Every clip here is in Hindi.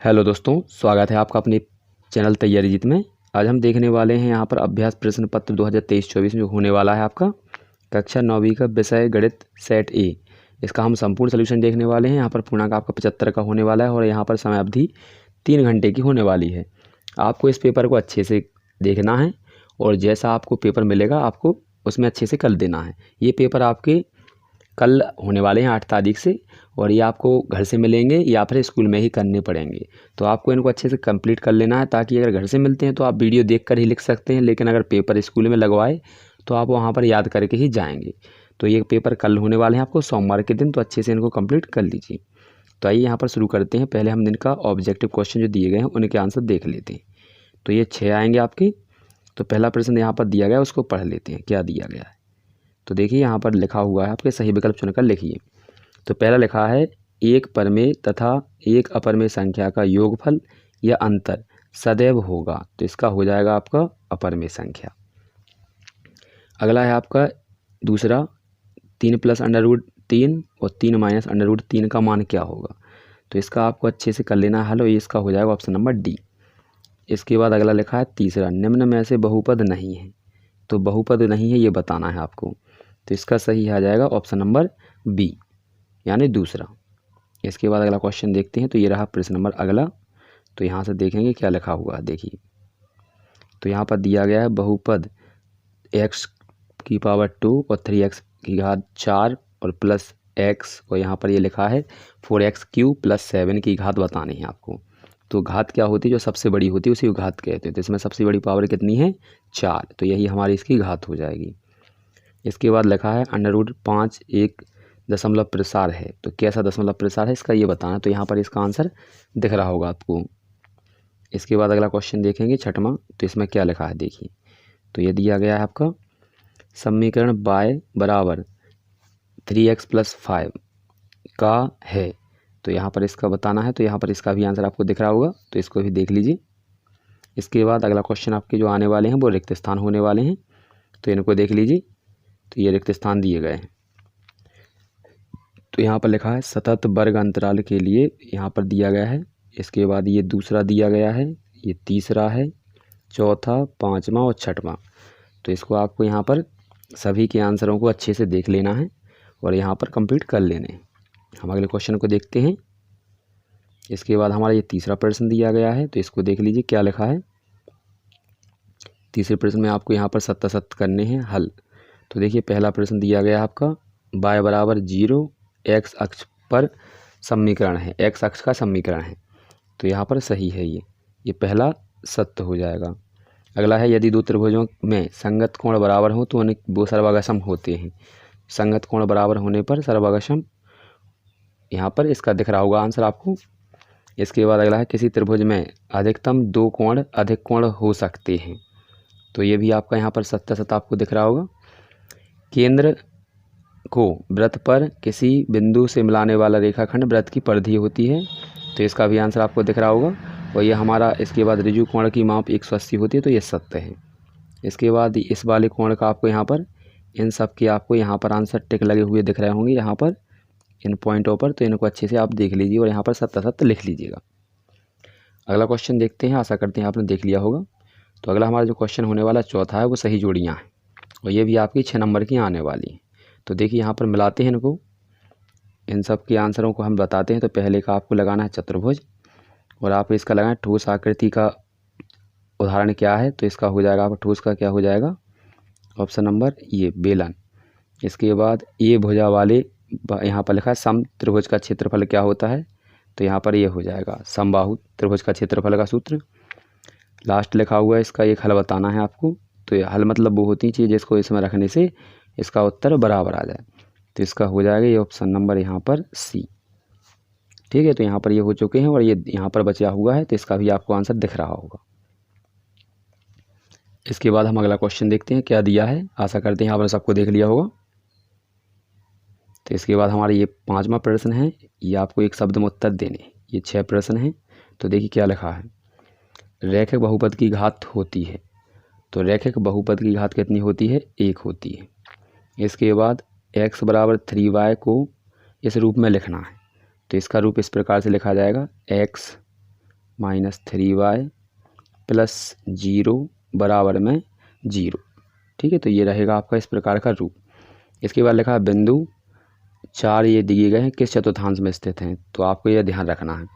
हेलो दोस्तों, स्वागत है आपका अपने चैनल तैयारी जीत में। आज हम देखने वाले हैं यहाँ पर अभ्यास प्रश्न पत्र 2023-24 में जो होने वाला है आपका कक्षा 9वीं का विषय गणित सेट ए। इसका हम संपूर्ण सलूशन देखने वाले हैं। यहाँ पर पूर्णांक आपका 75 का होने वाला है और यहाँ पर समय अवधि 3 घंटे की होने वाली है। आपको इस पेपर को अच्छे से देखना है और जैसा आपको पेपर मिलेगा आपको उसमें अच्छे से कर देना है। ये पेपर आपके कल होने वाले हैं 8 तारीख से और ये आपको घर से मिलेंगे या फिर स्कूल में ही करने पड़ेंगे। तो आपको इनको अच्छे से कंप्लीट कर लेना है ताकि अगर घर से मिलते हैं तो आप वीडियो देखकर ही लिख सकते हैं, लेकिन अगर पेपर स्कूल में लगवाए तो आप वहाँ पर याद करके ही जाएंगे। तो ये पेपर कल होने वाले हैं आपको सोमवार के दिन, तो अच्छे से इनको कंप्लीट कर लीजिए। तो आइए यहाँ पर शुरू करते हैं। पहले हम दिन का ऑब्जेक्टिव क्वेश्चन जो दिए गए हैं उनके आंसर देख लेते हैं। तो ये 6 आएंगे आपके। तो पहला प्रश्न यहाँ पर दिया गया है, उसको पढ़ लेते हैं क्या दिया गया है। तो देखिए यहाँ पर लिखा हुआ है, आपके सही विकल्प चुनकर लिखिए। तो पहला लिखा है एक परमेय तथा एक अपरमेय संख्या का योगफल या अंतर सदैव होगा। तो इसका हो जाएगा आपका अपरमेय संख्या। अगला है आपका दूसरा 3 + √3 और 3 - √3 का मान क्या होगा। तो इसका आपको अच्छे से कर लेना है हल और इसका हो जाएगा ऑप्शन नंबर डी। इसके बाद अगला लिखा है तीसरा निम्न में से बहुपद नहीं है। तो बहुपद नहीं है ये बताना है आपको। तो इसका सही आ जाएगा ऑप्शन नंबर बी यानी दूसरा। इसके बाद अगला क्वेश्चन देखते हैं। तो ये रहा प्रश्न नंबर अगला। तो यहाँ से देखेंगे क्या लिखा हुआ है, देखिए। तो यहाँ पर दिया गया है बहुपद x⁻² और 3x⁴ और प्लस x और यहाँ पर ये लिखा है 4x³ + 7 की घात बतानी है आपको। तो घात क्या होती है, जो सबसे बड़ी होती है उसी को घात कहते हैं। तो इसमें सबसे बड़ी पावर कितनी है 4, तो यही हमारी इसकी घात हो जाएगी। इसके बाद लिखा है √5 एक दशमलव प्रसार है। तो कैसा दशमलव प्रसार है इसका ये बताना। तो यहाँ पर इसका आंसर दिख रहा होगा आपको। इसके बाद अगला क्वेश्चन देखेंगे छठवां। तो इसमें क्या लिखा है देखिए। तो ये दिया गया है आपका समीकरण y = 3x + 5 का है। तो यहाँ पर इसका बताना है। तो यहाँ पर इसका भी आंसर आपको दिख रहा होगा, तो इसको भी देख लीजिए। इसके बाद अगला क्वेश्चन आपके जो आने वाले हैं वो रिक्त स्थान होने वाले हैं। तो इनको देख लीजिए। तो ये रिक्त स्थान दिए गए हैं। तो यहाँ पर लिखा है सतत वर्ग अंतराल के लिए यहाँ पर दिया गया है। इसके बाद ये दूसरा दिया गया है, ये तीसरा है, चौथा, पाँचवा और छठवां। तो इसको आपको यहाँ पर सभी के आंसरों को अच्छे से देख लेना है और यहाँ पर कंप्लीट कर लेने हैं। हम अगले क्वेश्चन को देखते हैं। इसके बाद हमारा ये तीसरा प्रश्न दिया गया है। तो इसको देख लीजिए क्या लिखा है। तीसरे प्रश्न में आपको यहाँ पर सत्यासत्य करने हैं हल। तो देखिए पहला प्रश्न दिया गया है आपका y = 0 x अक्ष पर समीकरण है, x अक्ष का समीकरण है। तो यहाँ पर सही है ये पहला सत्य हो जाएगा। अगला है यदि दो त्रिभुजों में संगत कोण बराबर हो तो उन्हें वो सर्वागसम होते हैं। संगत कोण बराबर होने पर सर्वागसम, यहाँ पर इसका दिख रहा होगा आंसर आपको। इसके बाद अगला है किसी त्रिभुज में अधिकतम 2 कोण अधिक कोण हो सकते हैं। तो ये भी आपका यहाँ पर सत्य आपको दिख रहा होगा। केंद्र को वृत्त पर किसी बिंदु से मिलाने वाला रेखाखंड वृत्त की परिधि होती है। तो इसका भी आंसर आपको दिख रहा होगा। और ये हमारा इसके बाद ऋजु कोण की माप 180 होती है, तो ये सत्य है। इसके बाद इस वाले कोण का आपको यहाँ पर इन सब के आपको यहाँ पर आंसर टिक लगे हुए दिख रहे होंगे यहाँ पर इन पॉइंटों पर। तो इनको अच्छे से आप देख लीजिए और यहाँ पर सत्य लिख लीजिएगा। अगला क्वेश्चन देखते हैं। आशा करते हैं आपने देख लिया होगा। तो अगला हमारा जो क्वेश्चन होने वाला चौथा है वो सही जोड़ियाँ हैं और ये भी आपकी 6 नंबर की आने वाली हैं। तो देखिए यहाँ पर मिलाते हैं इनको, इन सब के आंसरों को हम बताते हैं। तो पहले का आपको लगाना है चतुर्भुज और आप इसका लगाएं ठोस आकृति का उदाहरण क्या है। तो इसका हो जाएगा आपका ठोस का क्या हो जाएगा ऑप्शन नंबर ये बेलन। इसके बाद ये भुजा वाले यहाँ पर लिखा है सम त्रिभुज का क्षेत्रफल क्या होता है। तो यहाँ पर ये हो जाएगा समबाहु त्रिभुज का क्षेत्रफल का सूत्र। लास्ट लिखा हुआ है इसका एक हल बताना है आपको। तो ये हल मतलब वो होती चीज़ जिसको इसमें रखने से इसका उत्तर बराबर आ जाए। तो इसका हो जाएगा ये ऑप्शन नंबर यहाँ पर सी। ठीक है, तो यहाँ पर ये हो चुके हैं और ये यहाँ पर बचा हुआ है। तो इसका भी आपको आंसर दिख रहा होगा। इसके बाद हम अगला क्वेश्चन देखते हैं क्या दिया है। आशा करते हैं आपने सबको देख लिया होगा। तो इसके बाद हमारा ये 5वां प्रश्न है। ये आपको एक शब्द में उत्तर देने, ये 6 प्रश्न हैं। तो देखिए क्या लिखा है। रैखिक बहुपद की घात होती है। तो रैखिक बहुपद की घात कितनी होती है 1 होती है। इसके बाद x = 3y को इस रूप में लिखना है। तो इसका रूप इस प्रकार से लिखा जाएगा x -3y प्लस 0 बराबर में 0। ठीक है, तो ये रहेगा आपका इस प्रकार का रूप। इसके बाद लिखा है बिंदु 4 ये दिए गए हैं किस चतुर्थांश में स्थित हैं। तो आपको यह ध्यान रखना है,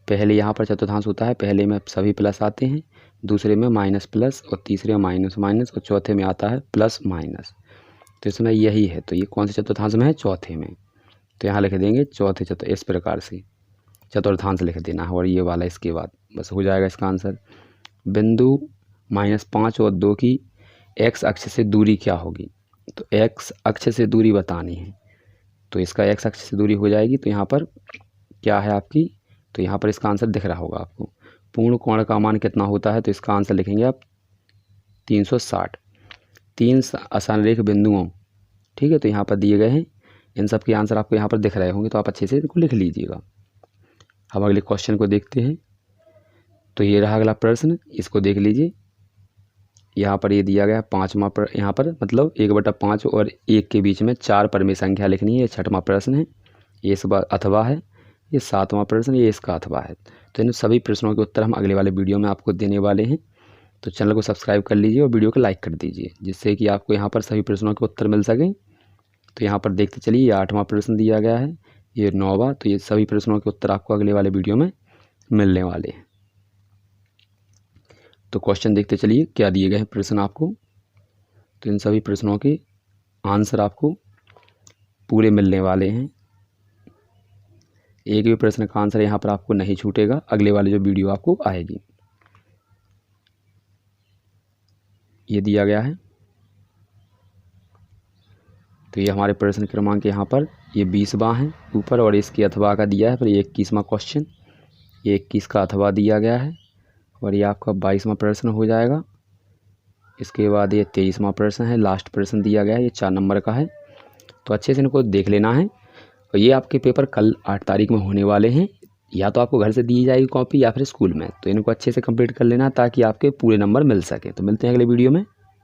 पहले यहाँ पर चतुर्थांश होता है, पहले में सभी प्लस आते हैं, दूसरे में माइनस प्लस और तीसरे में माइनस माइनस और चौथे में आता है प्लस माइनस। तो इसमें यही है, तो ये कौन से चतुर्थांश में है, चौथे में। तो यहाँ लिख देंगे चौथे इस प्रकार से चतुर्थांश लिख देना है और ये वाला इसके बाद बस हो जाएगा इसका आंसर। बिंदु -5 और 2 की एक्स अक्ष से दूरी क्या होगी। तो एक्स अक्ष से दूरी बतानी है, तो इसका एक्स अक्ष से दूरी हो जाएगी। तो यहाँ पर क्या है आपकी, तो यहाँ पर इसका आंसर दिख रहा होगा आपको। पूर्ण कोण का मान कितना होता है, तो इसका आंसर लिखेंगे आप 360। 3 असंरेख बिंदुओं, ठीक है, तो यहाँ पर दिए गए हैं, इन सब के आंसर आपको यहाँ पर दिख रहे होंगे, तो आप अच्छे से इनको लिख लीजिएगा। हम अगले क्वेश्चन को देखते हैं। तो ये रहा अगला प्रश्न, इसको देख लीजिए। यहाँ पर ये दिया गया 5वां यहाँ पर मतलब 1/5 और 1 के बीच में 4 परमेय संख्या लिखनी है। ये 6वां प्रश्न है, ये इस बार अथवा है। ये 7वां प्रश्न, ये इसका अथवा है। तो इन सभी प्रश्नों के उत्तर हम अगले वाले वीडियो में आपको देने वाले हैं। तो चैनल को सब्सक्राइब कर लीजिए और वीडियो को लाइक कर दीजिए, जिससे कि आपको यहाँ पर सभी प्रश्नों के उत्तर मिल सकें। तो यहाँ पर देखते चलिए, ये 8वां प्रश्न दिया गया है, ये 9वां। तो ये सभी प्रश्नों के उत्तर आपको अगले वाले वीडियो में मिलने वाले हैं। तो क्वेश्चन देखते चलिए क्या दिए गए हैं प्रश्न आपको। तो इन सभी प्रश्नों के आंसर आपको पूरे मिलने वाले हैं। एक भी प्रश्न का आंसर यहाँ पर आपको नहीं छूटेगा अगले वाले जो वीडियो आपको आएगी। ये दिया गया है, तो ये हमारे प्रश्न क्रमांक यहाँ पर ये 20वां है ऊपर, और इसके अथवा का दिया है फिर ये 21वां क्वेश्चन, ये 21 का अथवा दिया गया है, और ये आपका 22वां प्रश्न हो जाएगा। इसके बाद ये 23वां प्रश्न है, लास्ट प्रश्न दिया गया है, ये 4 नंबर का है। तो अच्छे से इनको देख लेना है, और ये आपके पेपर कल 8 तारीख में होने वाले हैं। या तो आपको घर से दी जाएगी कॉपी या फिर स्कूल में, तो इनको अच्छे से कंप्लीट कर लेना ताकि आपके पूरे नंबर मिल सके। तो मिलते हैं अगले वीडियो में।